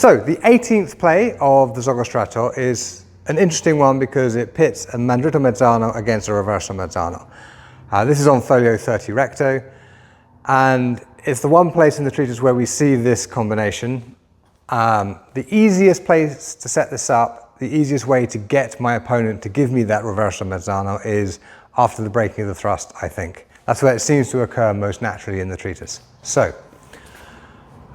So the 18th play of the Stretto is an interesting one because it pits a mandritto mezzano against a reverso mezzano. This is on folio 30 recto, and it's the one place in the treatise where we see this combination. The easiest place to set this up, the easiest way to get my opponent to give me that reverso mezzano is after the breaking of the thrust, I think. That's where it seems to occur most naturally in the treatise. So,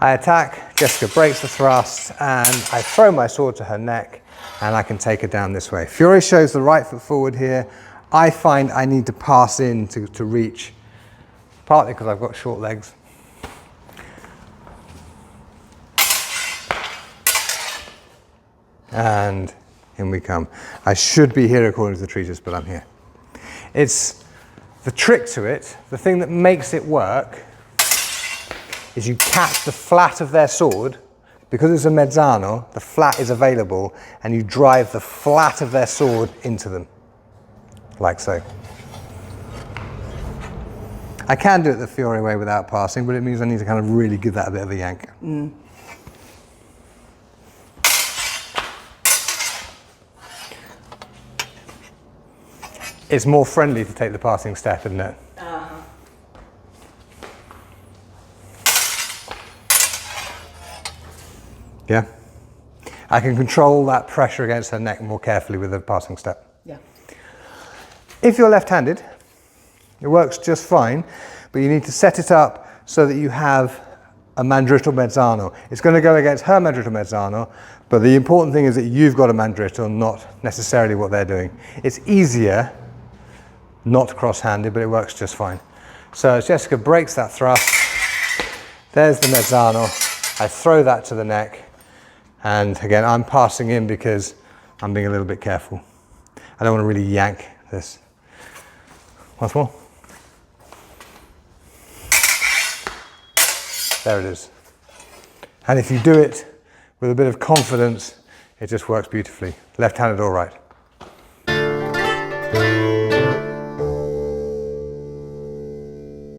I attack, Jessica breaks the thrust, and I throw my sword to her neck, and I can take her down this way. Fiore shows the right foot forward here. I find I need to pass in to reach, partly because I've got short legs. And in we come. I should be here according to the treatise, but I'm here. It's the trick to it, the thing that makes it work, is you catch the flat of their sword. Because it's a mezzano, the flat is available, and you drive the flat of their sword into them, like so. I can do it the Fiore way without passing, but it means I need to kind of really give that a bit of a yank. It's more friendly to take the passing step, isn't it? Yeah? I can control that pressure against her neck more carefully with a passing step. Yeah. If you're left-handed, it works just fine, but you need to set it up so that you have a mandritto mezzano. It's going to go against her mandritto mezzano, but the important thing is that you've got a mandritto, not necessarily what they're doing. It's easier not cross-handed, but it works just fine. So as Jessica breaks that thrust, there's the mezzano. I throw that to the neck. And again, I'm passing in because I'm being a little bit careful. I don't want to really yank this. Once more. There it is. And if you do it with a bit of confidence, it just works beautifully, left-handed or right.